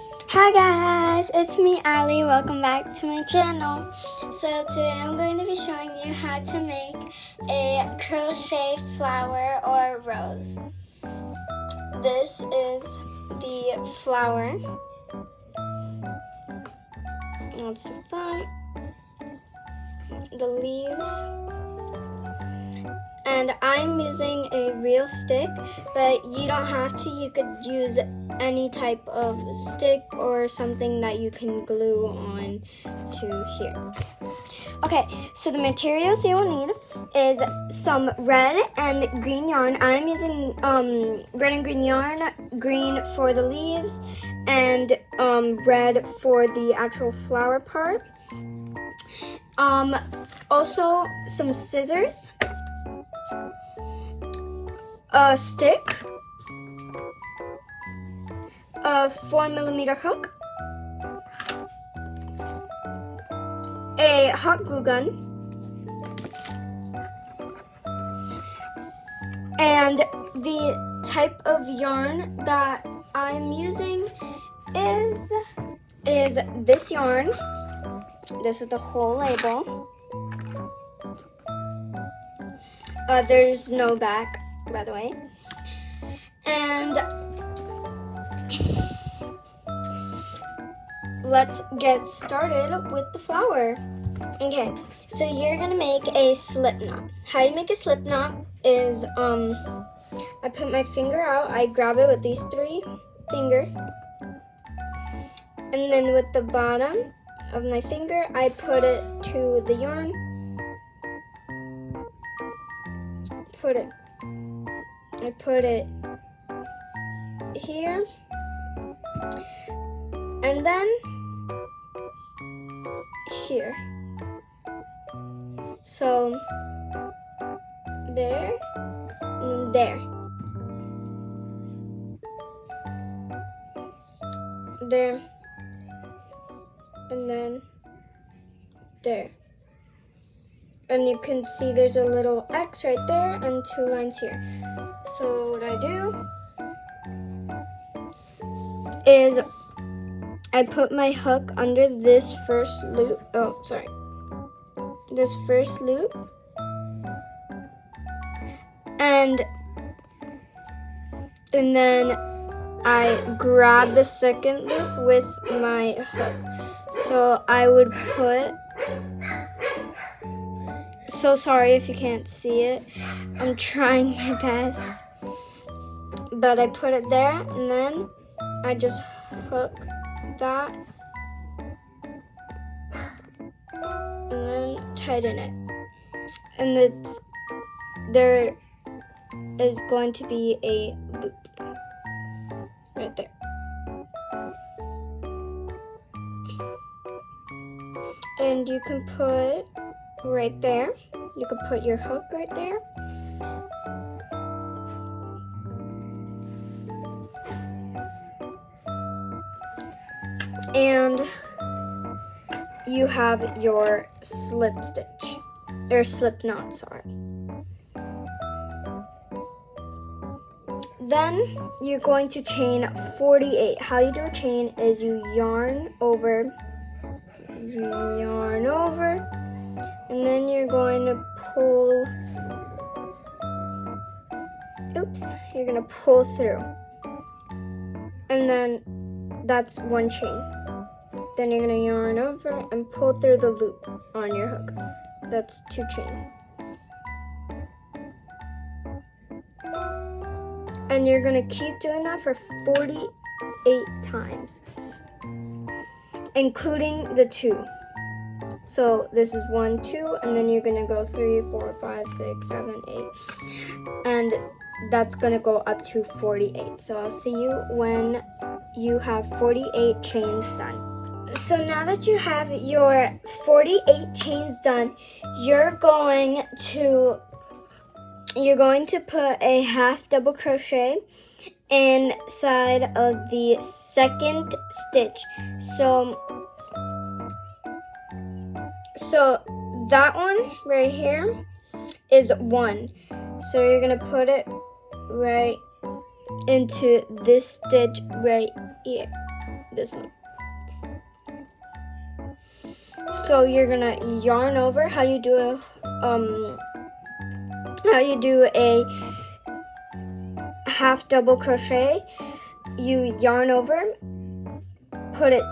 Hi guys, it's me Ali. Welcome back to my channel. So today I'm going to be showing you how to make a crochet flower or rose. This is the flower. That's the front, the leaves. And I'm using a real stick, but you don't have to. You could use any type of stick or something that you can glue on to here. Okay, so the materials you will need is some red and green yarn. I'm using red and green yarn, green for the leaves, and red for the actual flower part. Also some scissors, a stick, a 4mm hook, a hot glue gun, and the type of yarn that I'm using is this yarn. This is the whole label. There's no back, by the way. And let's get started with the flower. Okay, so you're gonna make a slip knot. How you make a slip knot is I put my finger out, I grab it with these 3 fingers, and then with the bottom of my finger I put it to the yarn, I put it here, and then here. So there, and then there, and then there. And you can see there's a little X right there and 2 lines here. So what I do is I put my hook under this first loop. This first loop. And then I grab the second loop with my hook. So I would put, so sorry if you can't see it. I'm trying my best. But I put it there and then I just hook that and then tighten it. And there is going to be a loop right there. And you can put right there. You can put your hook right there. And you have your slip stitch, or slip knot, sorry. Then you're going to chain 48. How you do a chain is you yarn over, and then you're going to pull, you're going to pull through. And then that's 1 chain. Then you're going to yarn over and pull through the loop on your hook. That's 2 chain. And you're going to keep doing that for 48 times, including the 2. So this is 1, 2, and then you're going to go 3, 4, 5, 6, 7, 8. And that's going to go up to 48. So I'll see you when you have 48 chains done. So now that you have your 48 chains done, you're going to put a half double crochet inside of the second stitch. So that one right here is 1. So you're gonna put it right into this stitch right here. this one. So you're gonna yarn over how you do a half double crochet. You yarn over, put it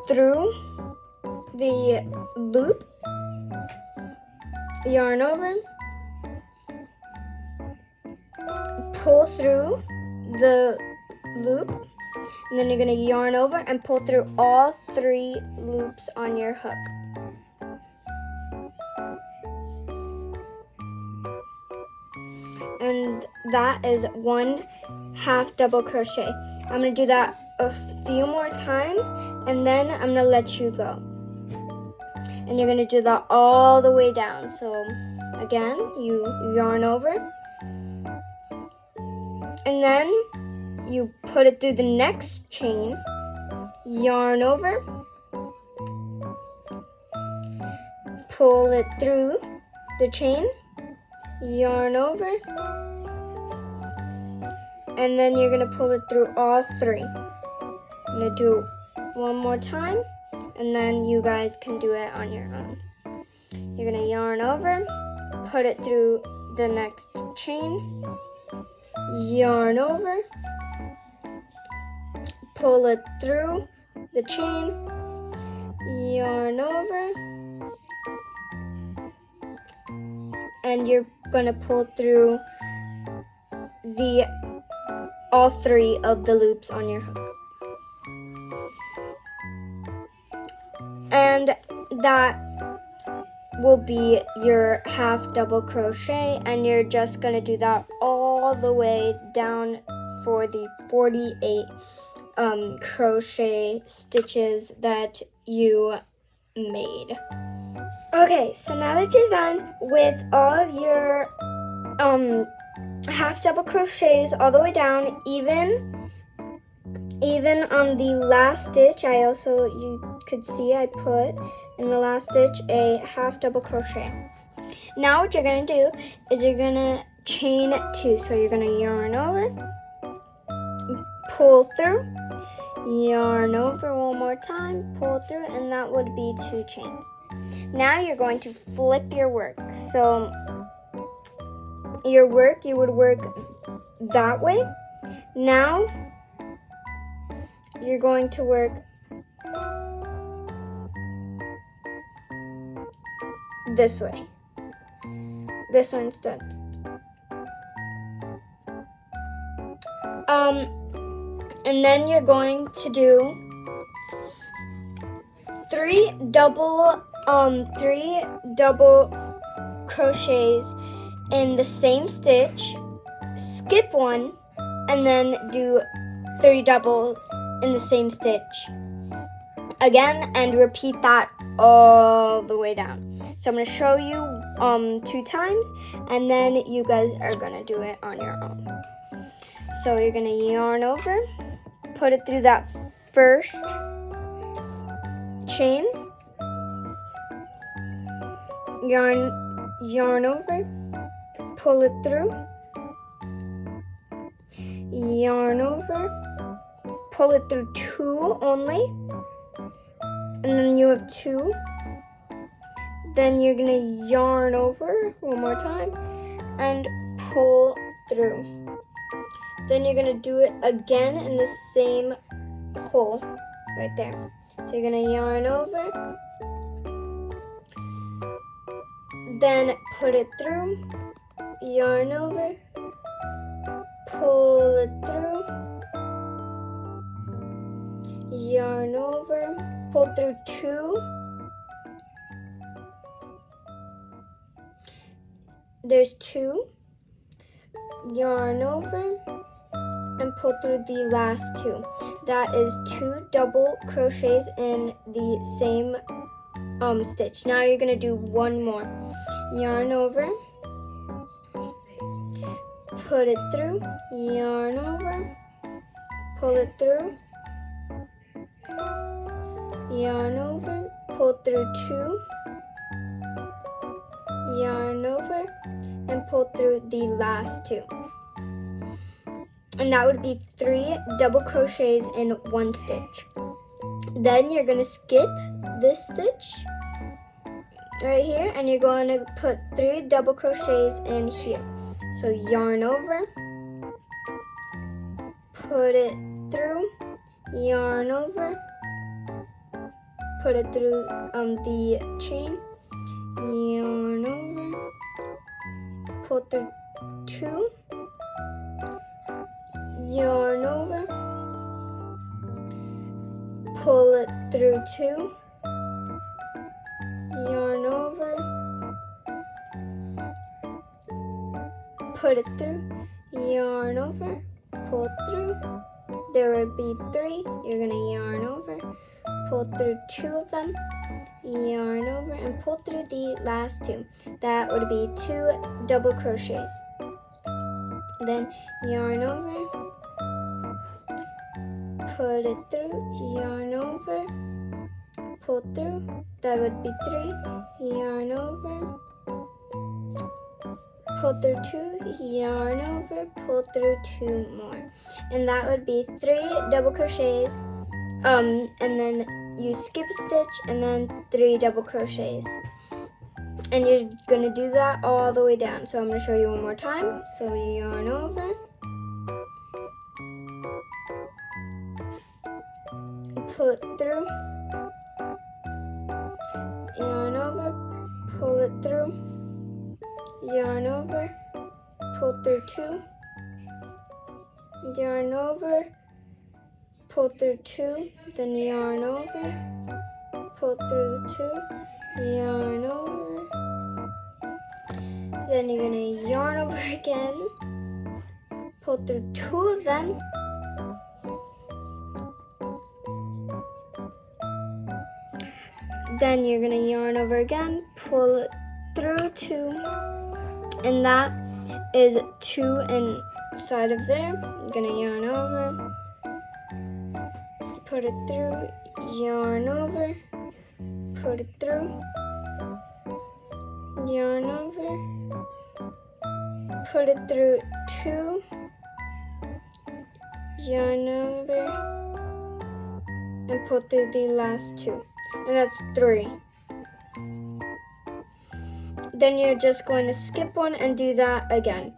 through the loop, yarn over, pull through the loop, and then you're going to yarn over and pull through all 3 loops on your hook. And that is 1 half double crochet. I'm going to do that a few more times, and then I'm going to let you go. And you're going to do that all the way down. So again, you yarn over, and then you put it through the next chain, yarn over, pull it through the chain, yarn over, and then you're going to pull it through all 3. I'm going to do it one more time, and then you guys can do it on your own. You're going to yarn over, put it through the next chain, yarn over, pull it through the chain, yarn over, and you're going to pull through all 3 of the loops on your hook. And that will be your half double crochet, and you're just going to do that all the way down for the 48 crochet stitches that you made. Okay, so now that you're done with all your half double crochets all the way down, even on the last stitch, you could see I put in the last stitch a half double crochet. Now what you're going to do is you're going to chain 2. So you're going to yarn over, pull through, yarn over one more time, pull through, and that would be 2 chains. Now you're going to flip your work. So your work, you would work that way. Now you're going to work this way. This one's done. And then you're going to do 3 double crochets in the same stitch, skip 1, and then do 3 doubles in the same stitch again, and repeat that all the way down. So I'm going to show you 2 times, and then you guys are going to do it on your own. So you're going to yarn over, put it through that first chain, yarn over, pull it through, yarn over, pull it through 2 only, and then you have 2. Then you're going to yarn over one more time and pull through. Then you're going to do it again in the same hole right there. So you're going to yarn over, then put it through, yarn over, pull it through, yarn over, pull through 2, there's 2, yarn over, and pull through the last 2. That is 2 double crochets in the same stitch. Now you're going to do 1 more. Yarn over, put it through, yarn over, pull it through, yarn over, pull through 2, yarn over, and pull through the last 2. and that would be 3 double crochets in 1 stitch. Then you're going to skip this stitch right here, and you're going to put 3 double crochets in here. So yarn over, put it through, yarn over, put it through the chain, yarn over, pull through 2, yarn over, pull it through 2, yarn over, put it through, yarn over, pull through. There would be 3. You're gonna yarn over, pull through 2 of them, yarn over, and pull through the last 2. That would be 2 double crochets. Then yarn over, put it through, yarn over, pull through. That would be 3. Yarn over, pull through 2, yarn over, pull through 2 more, and that would be 3 double crochets. And then you skip a stitch, and then 3 double crochets, and you're gonna do that all the way down. So I'm gonna show you one more time. So yarn over, pull it through, yarn over, pull it through, yarn over, pull through 2, yarn over, pull through 2, then yarn over, pull through the 2, yarn over, then you're gonna yarn over again, pull through 2 of them, then you're gonna yarn over again, pull it through 2, and that is 2 inside of there. You're gonna yarn over, put it through, yarn over, put it through, yarn over, put it through 2, yarn over, and pull through the last 2, and that's 3. Then you're just going to skip one and do that again.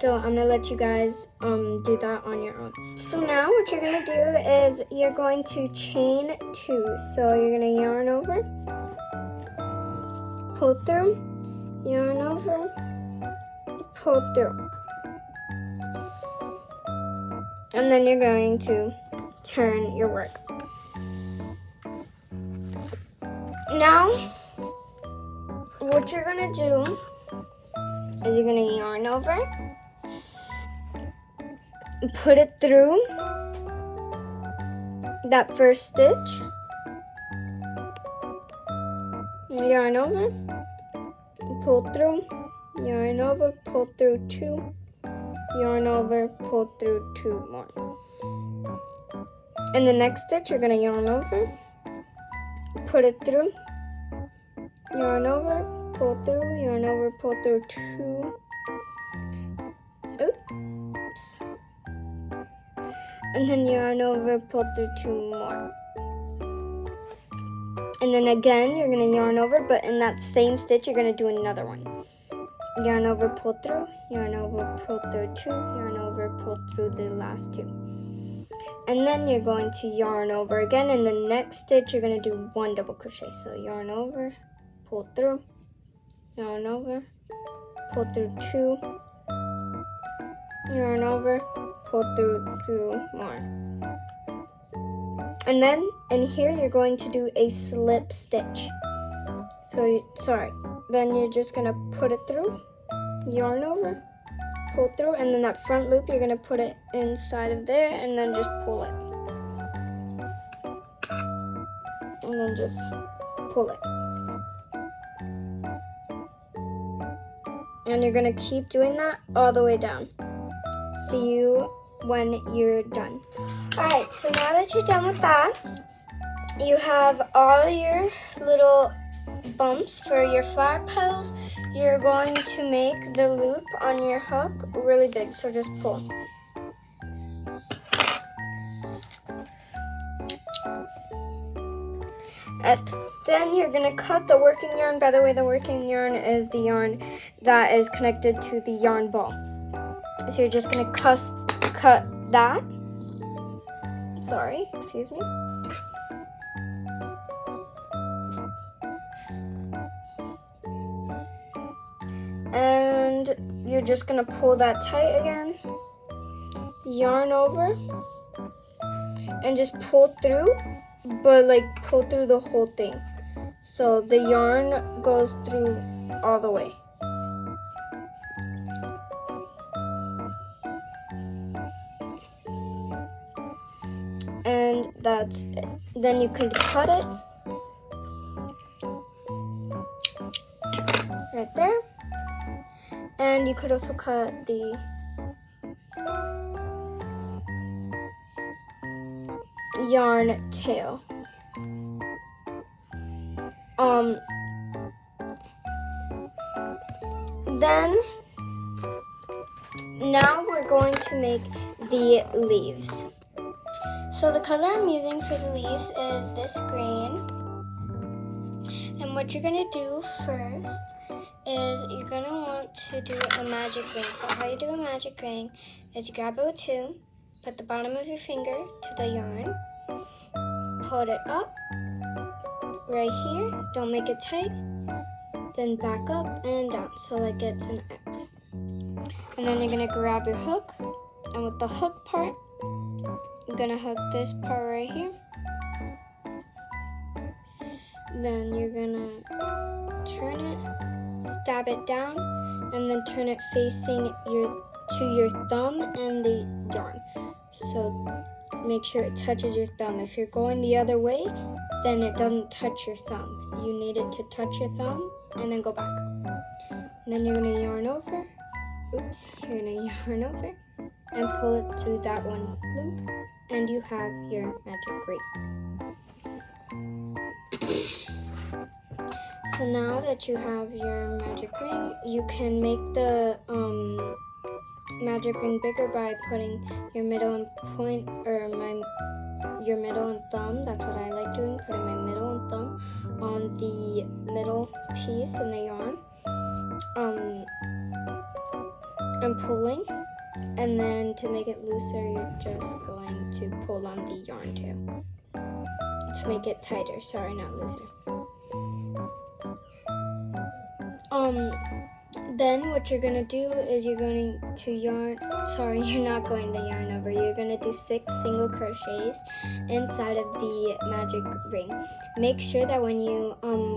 So I'm gonna let you guys do that on your own. So now what you're gonna do is you're going to chain 2. So you're gonna yarn over, pull through, yarn over, pull through, and then you're going to turn your work. Now what you're gonna do is you're gonna yarn over, put it through that first stitch, yarn over, pull through, yarn over, pull through 2, yarn over, pull through 2 more. In the next stitch, you're gonna yarn over, put it through, yarn over, pull through, yarn over, pull through 2. Oops. And then yarn over, pull through 2 more. And then again, you're gonna yarn over, but in that same stitch, you're gonna do another one. Yarn over, pull through, yarn over, pull through 2, yarn over, pull through the last 2. And then you're going to yarn over again. In the next stitch, you're gonna do 1 double crochet. So yarn over, pull through, yarn over, pull through 2, yarn over, pull through 2 more. And then in here, you're going to do a slip stitch. Then you're just gonna put it through, yarn over, pull through, and then that front loop, you're gonna put it inside of there, and then just pull it. And then just pull it. And you're gonna keep doing that all the way down. See you when you're done. Alright, so now that you're done with that, you have all your little bumps for your flower petals. You're going to make the loop on your hook really big, so just pull. Then you're gonna cut the working yarn. By the way, the working yarn is the yarn that is connected to the yarn ball. So you're just gonna cut that. Sorry, excuse me. And you're just gonna pull that tight again. Yarn over. And just pull through, but like pull through the whole thing. So the yarn goes through all the way. And that's it. Then you can cut it right there. And you could also cut the yarn tail. Then now we're going to make the leaves. So the color I'm using for the leaves is this green. And what you're gonna do first is you're gonna want to do a magic ring. So how you do a magic ring is you grab a two, put the bottom of your finger to the yarn, put it up right here, don't make it tight, then back up and down, so like it's an X. And then you're gonna grab your hook, and with the hook part, you're gonna hook this part right here. Then you're gonna turn it, stab it down, and then turn it facing your thumb and the yarn. So make sure it touches your thumb. If you're going the other way, then it doesn't touch your thumb. You need it to touch your thumb and then go back. And then you're gonna yarn over. Oops, you're gonna yarn over and pull it through that one loop, and you have your magic ring. So now that you have your magic ring, you can make the magic ring bigger by putting your middle and point, or your middle and thumb. That's what I like doing, putting my middle and thumb on the middle piece in the yarn, and pulling. And then to make it looser, you're just going to pull on the yarn tail to make it tighter. Sorry, not looser. Then what you're gonna do is you're going to you're not going to yarn over. You're gonna do 6 single crochets inside of the magic ring. Make sure that when you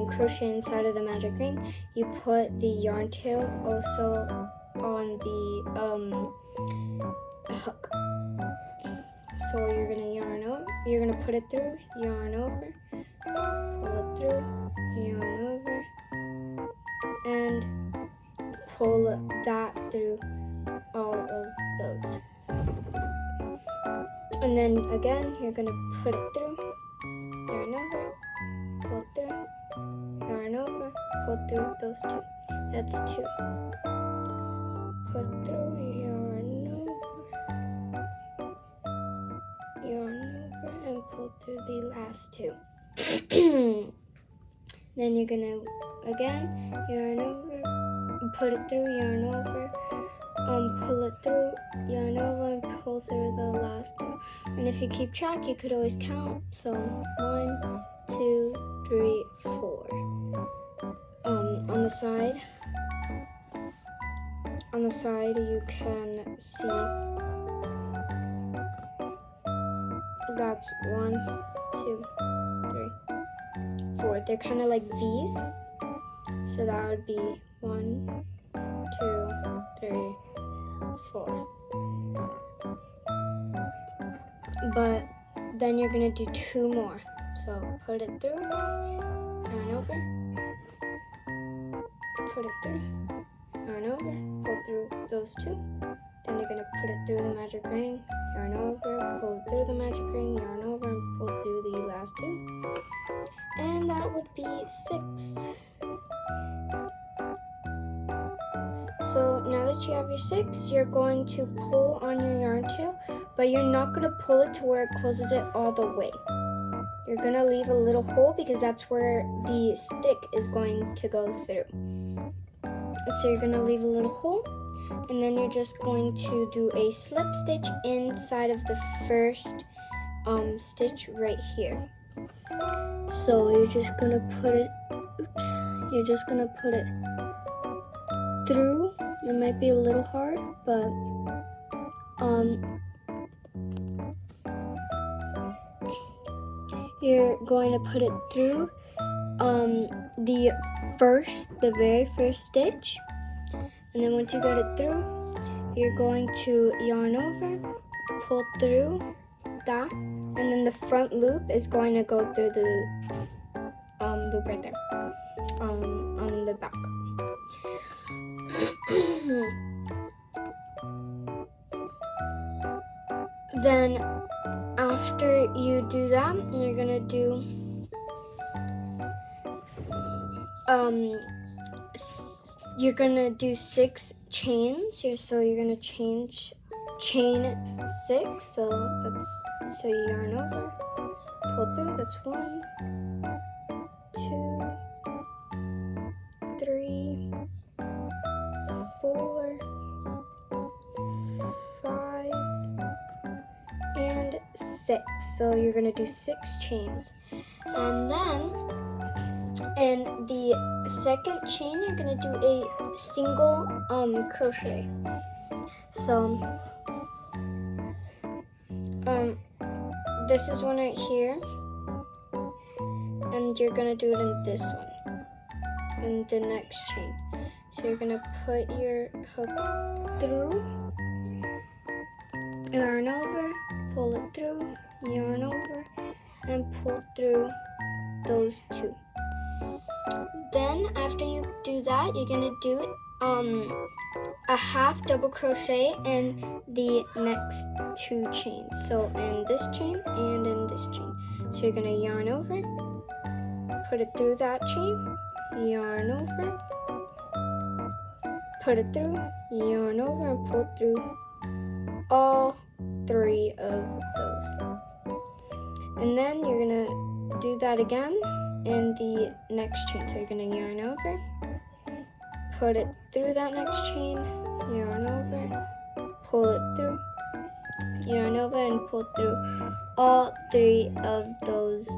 crochet inside of the magic ring, you put the yarn tail also on the hook. So you're gonna yarn over. You're gonna put it through, yarn over, pull it through, yarn over, and pull that through all of those. And then again, you're gonna put it through, yarn over, pull through, yarn over, pull through those 2. That's 2. Put through, yarn over, and pull through the last 2. Then you're gonna again yarn over, put it through, yarn over, pull it through, yarn over, and pull through the last 2. And if you keep track, you could always count. So 1, 2, 3, 4. On the side, you can see that's 1, 2, 3, 4. They're kind of like V's. So that would be 1, 2, 3, 4. But then you're gonna do 2 more. So put it through, yarn over, put it through, yarn over, pull through those 2. Then you're gonna put it through the magic ring, yarn over, pull it through the magic ring, yarn over, and pull through the last 2. And that would be 6. So now that you have your 6, you're going to pull on your yarn tail, but you're not going to pull it to where it closes it all the way. you're gonna leave a little hole because that's where the stick is going to go through. So you're gonna leave a little hole, and then you're just going to do a slip stitch inside of the first stitch right here. So you're just gonna put it, you're just gonna put it through. It might be a little hard, but you're going to put it through the very first stitch, and then once you got it through, you're going to yarn over, pull through that, and then the front loop is going to go through the loop right there on the back. Then after you do that, you're gonna do you're gonna do 6 chains here. So you're gonna chain 6. So you yarn over, pull through. That's 1, 2, 3, 4, 5, and 6. So you're gonna do 6 chains, and then in the second chain you're gonna do a single crochet. So this is one right here, and you're gonna do it in this one, in the next chain. So you're gonna put your hook through, yarn over, pull it through, yarn over, and pull through those 2. Then after you do that, you're gonna do a half double crochet in the next 2 chains. So in this chain and in this chain. So you're gonna yarn over, put it through that chain, yarn over, put it through, yarn over, and pull through all 3 of those. And then you're gonna do that again in the next chain. So you're gonna yarn over, put it through that next chain, yarn over, pull it through, yarn over, and pull through all 3 of those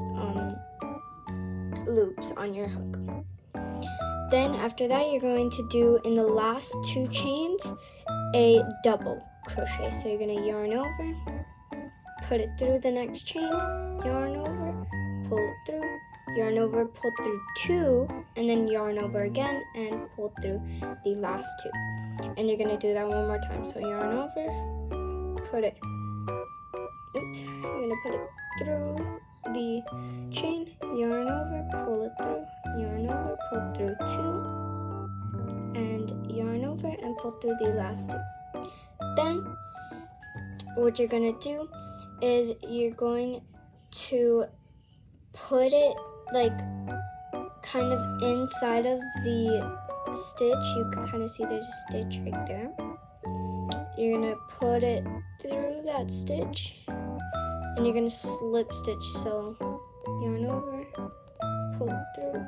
loops on your hook. Then after that, you're going to do in the last 2 chains a double crochet. So you're gonna yarn over, put it through the next chain, yarn over, pull it through, yarn over, pull through 2, and then yarn over again and pull through the last 2. And you're gonna do that one more time. So yarn over, put it, you're gonna put it through the chain, yarn over, pull it through, yarn over, pull through 2, and yarn over and pull through the last 2. Then what you're gonna do is you're going to put it like kind of inside of the stitch. You can kind of see there's a stitch right there. You're gonna put it through that stitch, and you're gonna slip stitch. So yarn over, pull it through,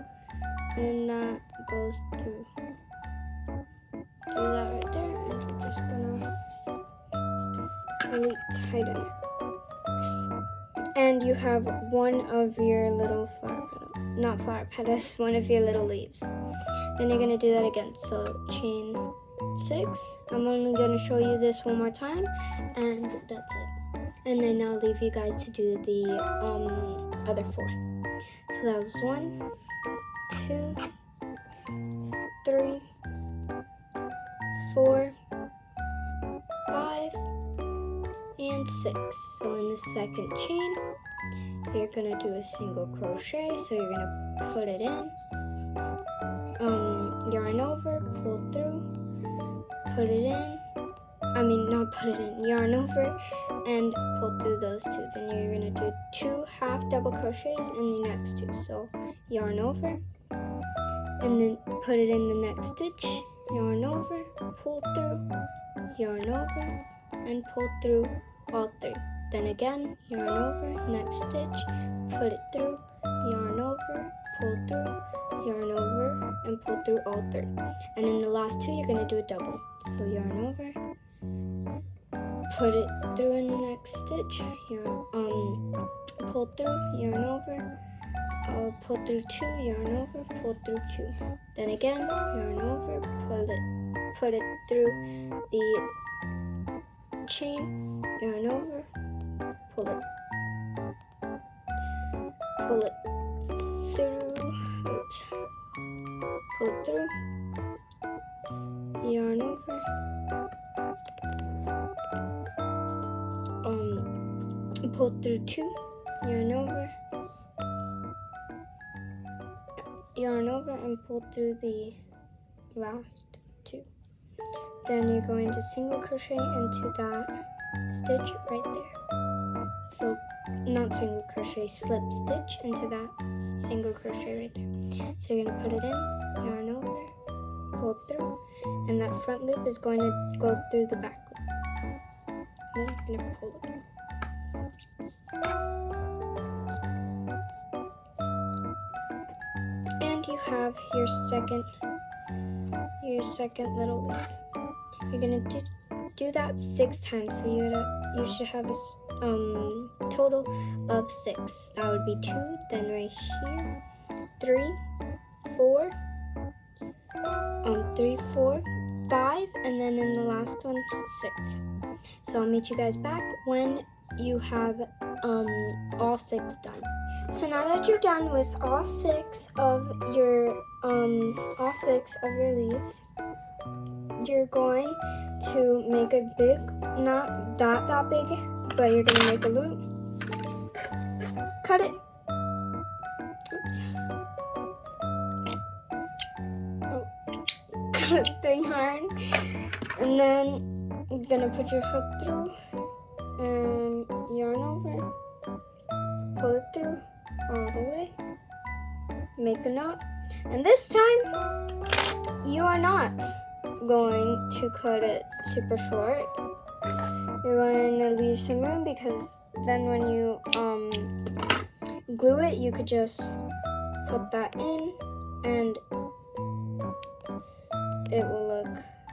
and then that goes through. Do that right there, and you're just gonna really tighten it. And you have one of your little one of your little leaves. Then you're gonna do that again. So chain 6. I'm only gonna show you this one more time, and that's it. And then I'll leave you guys to do the other 4. So that was 1, 2, 3, 4, 5, and 6. So in the second chain, you're gonna do a single crochet. So you're gonna put it in, yarn over, pull through, put it in. Not put it in, yarn over and pull through those 2. Then you're gonna do 2 half double crochets in the next 2. So yarn over, and then put it in the next stitch, yarn over, pull through, yarn over, and pull through all 3. Then again, yarn over, next stitch, put it through, yarn over, pull through, yarn over, and pull through all 3. And in the last 2, you're going to do a double. So yarn over, put it through in the next stitch, pull through, yarn over, pull through 2, yarn over, pull through 2. Then again, yarn over, put it through the chain, yarn over, pull it through, pull it through, yarn over, pull through 2, yarn over, and pull through the last 2. Then you're going to single crochet into that stitch right there. So not single crochet, slip stitch into that single crochet right there. So you're going to put it in, yarn over, pull through, and that front loop is going to go through the back loop. Then you're going to pull it. And you have your second little loop. You're gonna do that 6 times, so you should have a total of 6. That would be 2, then right here, 3, 4, 3, 4, 5, and then in the last one, 6. So I'll meet you guys back when you have all 6 done. So now that you're done with all 6 of your leaves, you're going to make a big, not that big, but you're going to make a loop, cut it, oops, cut the yarn, and then you're going to put your hook through and yarn over, pull it through all the way, make a knot, and this time you are not going to cut it super short. You're going to leave some room, because then when you glue it, you could just put that in and it will look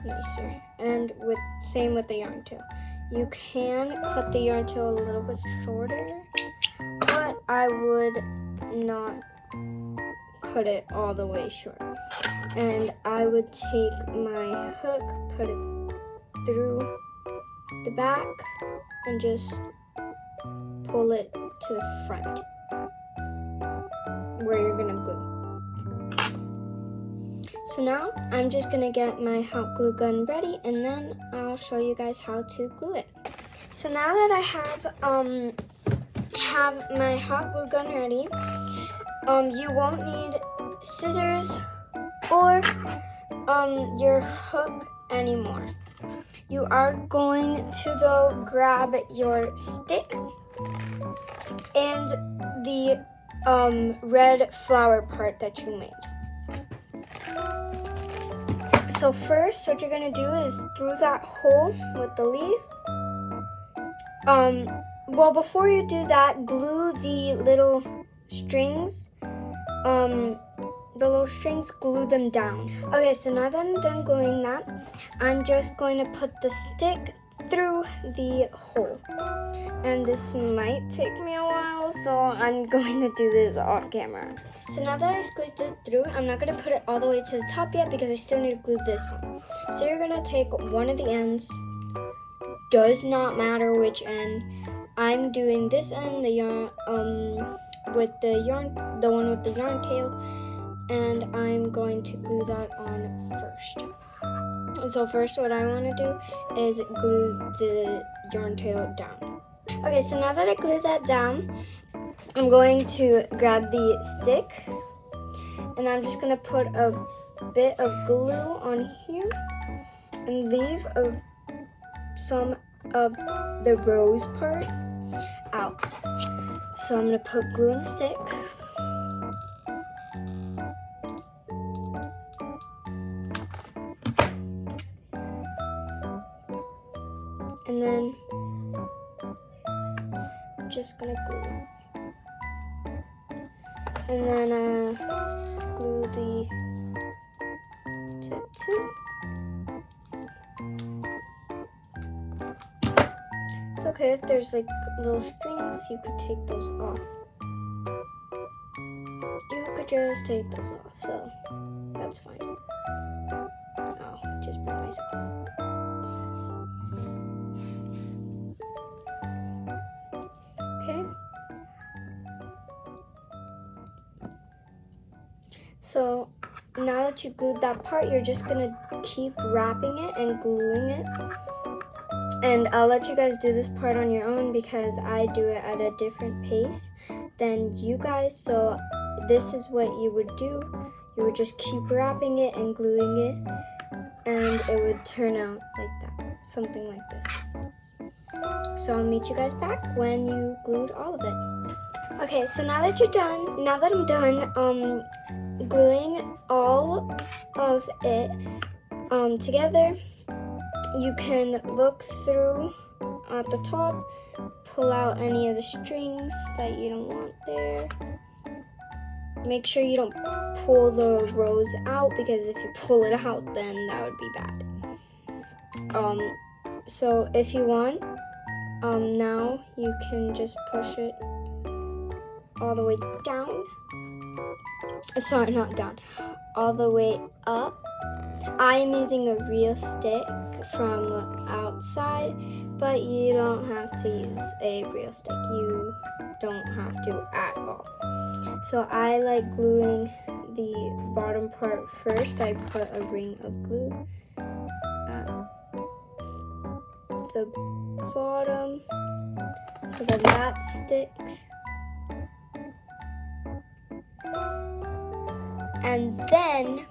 nicer. And same with the yarn tail. You can cut the yarn tail a little bit shorter, but I would not cut it all the way short. And I would take my hook, put it through the back, and just pull it to the front where you're gonna glue. So now I'm just gonna get my hot glue gun ready, and then I'll show you guys how to glue it. So now that I have my hot glue gun ready, you won't need scissors or your hook anymore. You are going to though grab your stick and the red flower part that you made. So first, what you're gonna do is through that hole with the leaf. Well, before you do that, glue the little strings. Glue them down. Okay, so now that I'm done gluing that, I'm just going to put the stick through the hole. And this might take me a while, so I'm going to do this off camera. So now that I squeezed it through, I'm not going to put it all the way to the top yet because I still need to glue this one. So you're going to take one of the ends, does not matter which end. I'm doing this end, the yarn, the one with the yarn tail, and I'm going to glue that on first. So first what I want to do is glue the yarn tail down. Okay, so now that I glued that down, I'm going to grab the stick and I'm just going to put a bit of glue on here and leave some of the rose part out. So I'm going to put glue on the stick. And then just gonna glue. And then glue the tip too. It's okay if there's like little strings, you could take those off. You could just take those off, so that's fine. Oh, just by myself. Okay. So now that you glued that part, you're just gonna keep wrapping it and gluing it. And I'll let you guys do this part on your own because I do it at a different pace than you guys. So this is what you would do. You would just keep wrapping it and gluing it, and it would turn out like that, something like this. So I'll meet you guys back when you glued all of it. Okay, so now that I'm done gluing all of it together, you can look through at the top, pull out any of the strings that you don't want there. Make sure you don't pull the rows out, because if you pull it out, then that would be bad. So if you want, now you can just push it all the way down. Sorry, not down, all the way up. I am using a real stick from the outside, but you don't have to use a real stick. You don't have to at all. So I like gluing the bottom part first. I put a ring of glue at the bottom so that that sticks. And then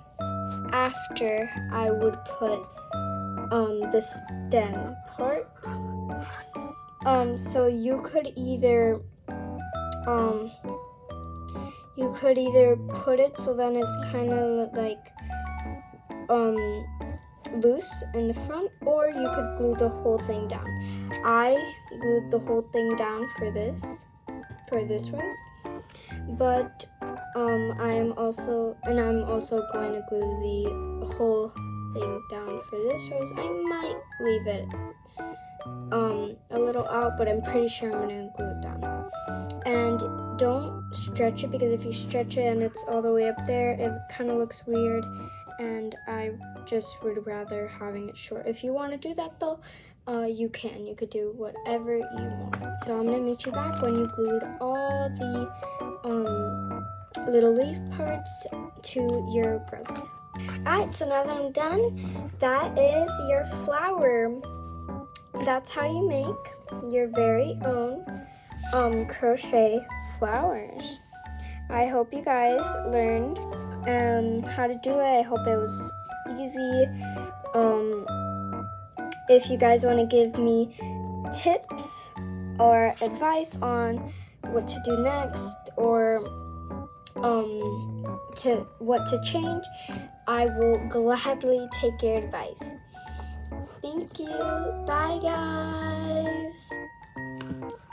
after, I would put the stem part. So you could either put it so then it's kind of like loose in the front, or you could glue the whole thing down. I glued the whole thing down for this rose, but I'm also going to glue the whole thing down for this rose. I might leave it a little out, but I'm pretty sure I'm going to glue it down. And don't stretch it, because if you stretch it and it's all the way up there, it kind of looks weird, and I just would rather having it short. If you want to do that though, you can. You could do whatever you want. So I'm going to meet you back when you glued all the little leaf parts to your rose. Alright, so now that I'm done, that is your flower. That's how you make your very own crochet flowers. I hope you guys learned how to do it. I hope it was easy. If you guys want to give me tips or advice on what to do next, or what to change, I will gladly take your advice. Thank you. Bye, guys.